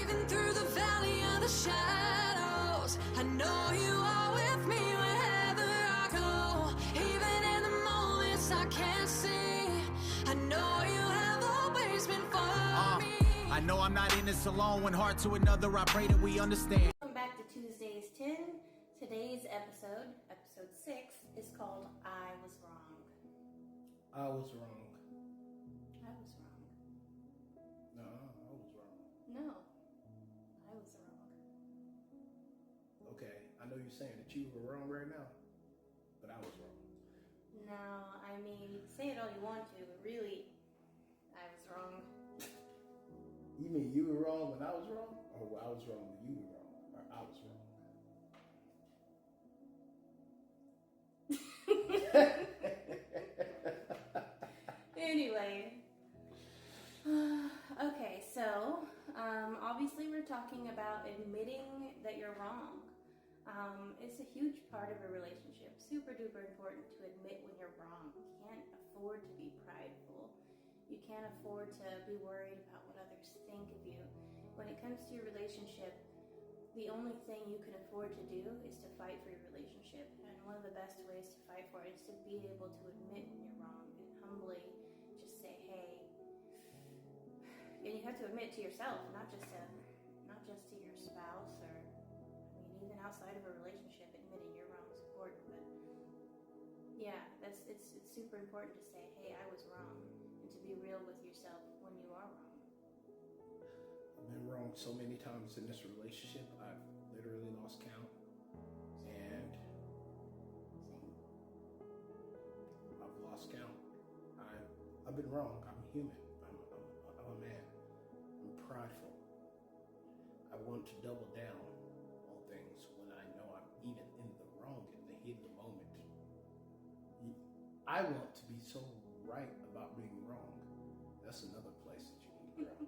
Even through the valley of the shadows, I know you are with me wherever I go. Even in the moments I can't see, I know you have always been for me. I know I'm not in this alone. One heart to another, I pray that we understand. Welcome back to Tuesdays 10. Today's episode 6, is called I Was Wrong. I was wrong. I was wrong. No, I was wrong. No, I was wrong. Okay, I know you're saying that you were wrong right now, but I was wrong. No, I mean, you can say it all you want to, but really, I was wrong. You mean you were wrong when I was wrong? Or I was wrong when you were wrong? Or I was wrong? Anyway, okay, so obviously we're talking about admitting that you're wrong. It's a huge part of a relationship, super duper important to admit when you're wrong. You can't afford to be prideful. You can't afford to be worried about what others think of you. When it comes to your relationship, the only thing you can afford to do is to fight for your relationship. And one of the best ways to fight for it is to be able to admit when you're wrong and humbly just say, hey. And you have to admit to yourself, not just to your spouse, or I mean, even outside of a relationship, admitting you're wrong is important. But yeah, it's super important to say, hey, I was wrong, and to be real with yourself when you are wrong. I've been wrong so many times in this relationship, I've literally lost count. And Same. I've lost count. I've been wrong. I'm human. I'm a man. I'm prideful. I want to double down on things when I know I'm even in the wrong in the heat of the moment. I want to be so right about being wrong. That's another place that you need to grow.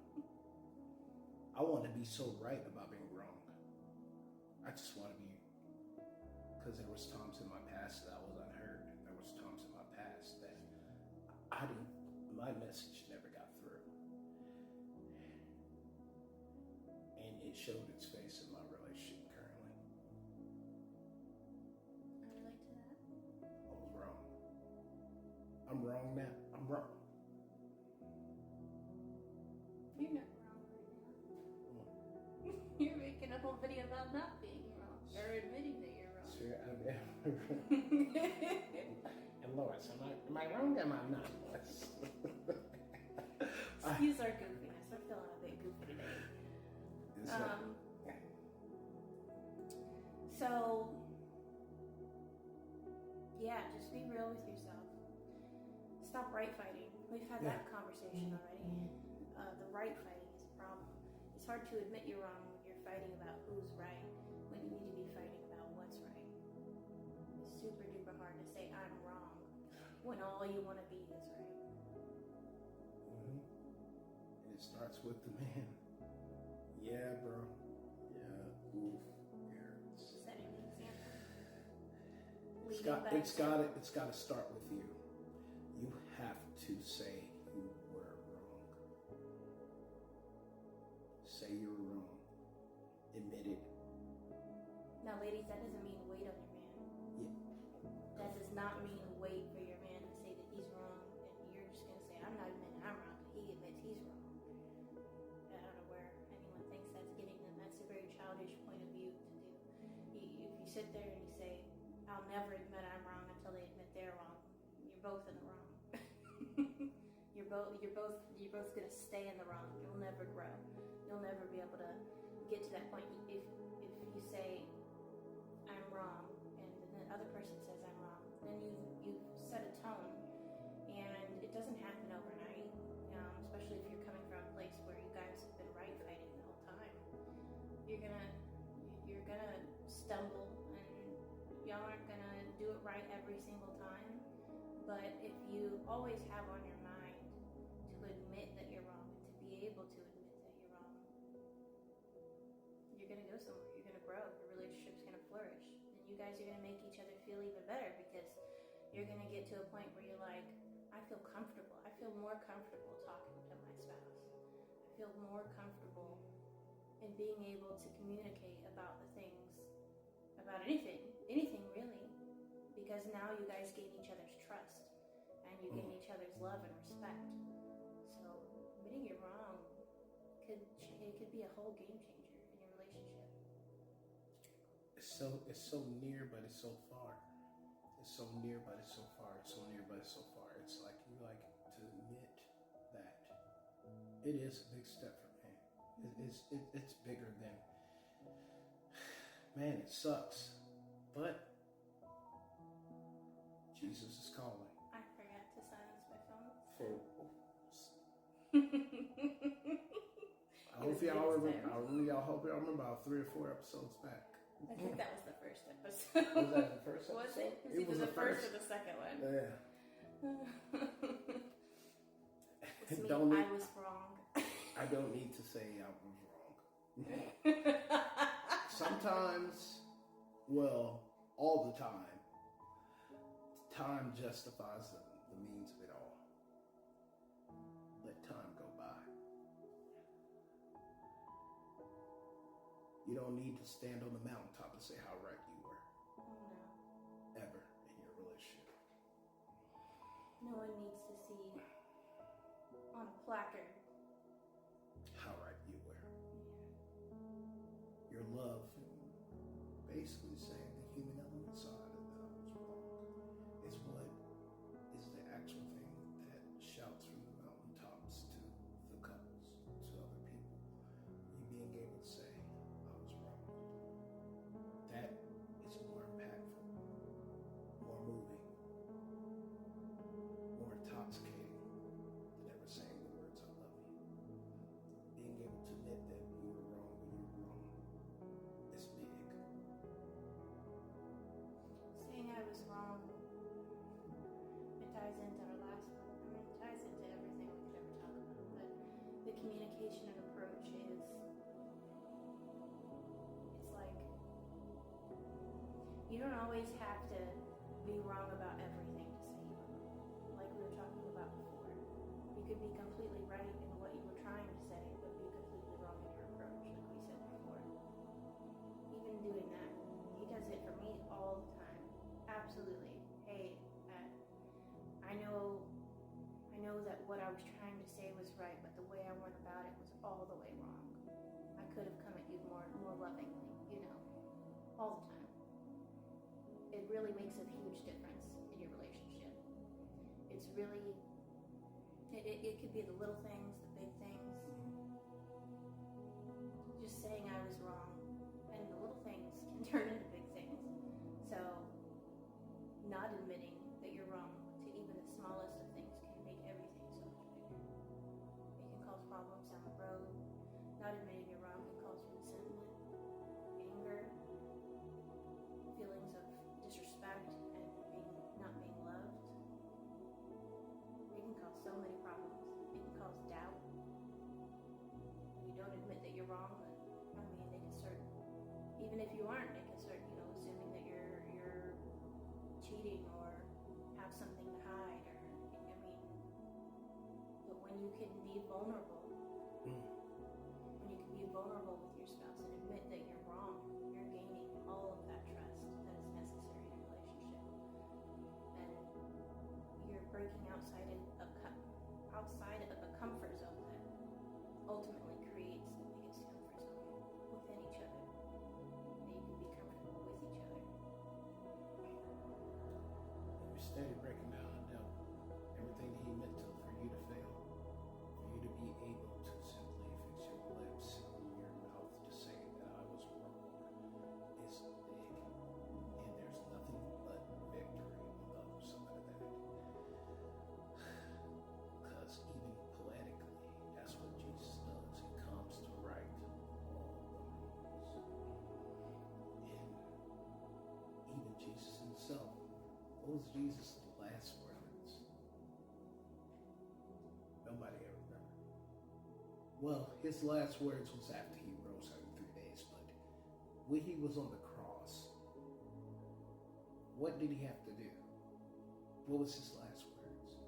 I want to be so right about being wrong. I just want to be, because there was times in my past that I was unheard. There was times in my past that my message never got through. And it showed its face in my relationship currently. I relate to that. I was wrong. I'm wrong now. I'm wrong. You're not wrong right now. You're making a whole video about not being wrong, or admitting that you're wrong. Sure, I am. And Lois, am I wrong or am I not, Lois? Excuse our goofiness. I'm feeling a bit goofy today. So, yeah, just be real with yourself. Stop right fighting. We've had that conversation already. The right fighting is a problem. It's hard to admit you're wrong when you're fighting about who's right, when you need to be fighting about what's right. It's super duper hard to say I'm wrong when all you want to be is right. Mm-hmm. And it starts with the man. Yeah, bro. Yeah. Oof. Setting the example. It's got to start with you. You have to say you were wrong. Say you were wrong. Admit it. Now, ladies, that doesn't mean wait on your man. Yeah. That does not mean wait for your man to say that he's wrong, and you're just going to say, I'm not admitting I'm wrong, but he admits he's wrong. I don't know where anyone thinks that's getting them. That's a very childish point of view to do. If you sit there and you say, I'll never admit I'm wrong until they admit they're wrong, you're both in the wrong. You're both going to stay in the wrong. You'll never grow. You'll never be able to get to that point. If you say, I'm wrong, and the other person says I'm wrong, then you've set a tone, and it doesn't happen overnight, especially if you're coming from a place where you guys have been right fighting the whole time. You're gonna stumble, and y'all aren't gonna do it right every single time, but if you always have on your mind to admit that you're wrong, and to be able to admit that you're wrong, you're going to go somewhere. You're going to grow. Your relationship's going to flourish. And you guys are going to make each other feel even better, because you're going to get to a point where you're like, I feel comfortable. I feel more comfortable talking to my spouse. I feel more comfortable in being able to communicate about the things, about anything really, because now you guys gain each other's trust and you gain each other's love and respect. So admitting you're wrong could be a whole game changer in your relationship. It's so near, but it's so far. It's so near, but it's so far. It's so near, but it's so far. It's like you like to admit that it is a big step for man. It's bigger than, man, it sucks, but Jesus is calling. I forgot to silence my phone. I hope y'all remember. I hope y'all remember about 3 or 4 episodes back. I think that was the first episode. Was that the first episode? Was it? It was the first or the second one. Yeah. It's me. Don't I was wrong. I don't need to say I was wrong. Sometimes, well, all the time justifies the means of it all. Let time go by. You don't need to stand on the mountaintop and say how right you were. No. Ever in your relationship. No one needs to see on a placard How right you were. Your love, basically saying the human element side of that was wrong, is what is the actual thing that shouts from the mountaintops to the couples, to other people. You being able to say, I was wrong. That is more impactful, more moving, more intoxicating than ever saying the words I love you. Being able to admit that you were wrong when you were wrong is big. saying I was wrong. It ties into our last one. I mean, it ties into everything we could ever talk about. But the communication and approach is, it's like, you don't always have to be wrong about everything to say you were wrong. Like we were talking about before. You could be completely right in what you were trying to say, but be completely wrong in your approach, like we said before. Even doing that, he does it for me all the time. Absolutely. Hey, I know that what I was trying to say was right, but the way I went about it was all the way wrong. I could have come at you more lovingly, all the time. It really makes a huge difference in your relationship. It's really, it could be the little things, the big things. Just saying I was wrong, and the little things can turn into big things. So, not admitting that you're wrong to even the smallest of things can make everything so much bigger. It can cause problems down the road. Not admitting you're wrong can cause resentment, anger, feelings of disrespect, and not being loved. It can cause so many problems. It can cause doubt. When you don't admit that you're wrong, then, they can start, even if you aren't, they can start, assuming that you're cheating or have something to hide, but when you can be vulnerable, with your spouse and admit that you're wrong, you're gaining all of that trust that is necessary in a relationship, and you're breaking outside of a comfort zone that ultimately creates the biggest comfort zone within each other, that you can be comfortable with each other. You're steady breaking down the devil. Everything that he meant for you to fail, for you to be able to simply fix your lips and your mouth to say that I was wrong is big. And there's nothing but victory on the other side of that. Because even poetically, that's what Jesus does. He comes to right all wrongs. And even Jesus himself, what was Jesus' last words? Nobody ever remembered. Well, his last words was after he rose after 3 days, but when he was on the cross, what did he have to do? What was his last words?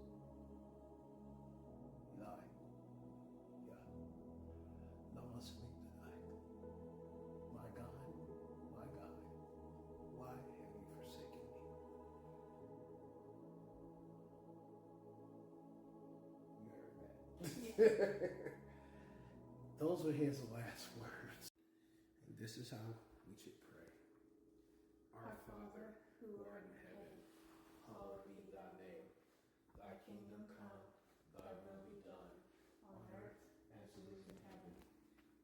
Eli, no one speak to I. Those were his last words. And this is how we should pray. Our Father, who art in heaven, hallowed be thy name. Thy kingdom come, thy will be done, on earth as it is in heaven.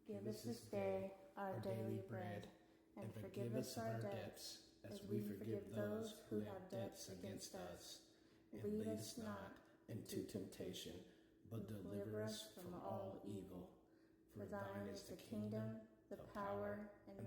Give us this day our daily bread, and forgive us our debts, as we forgive those who have debts against us. And lead us not into temptation, but deliver us from all evil. For thine is the kingdom, the power, and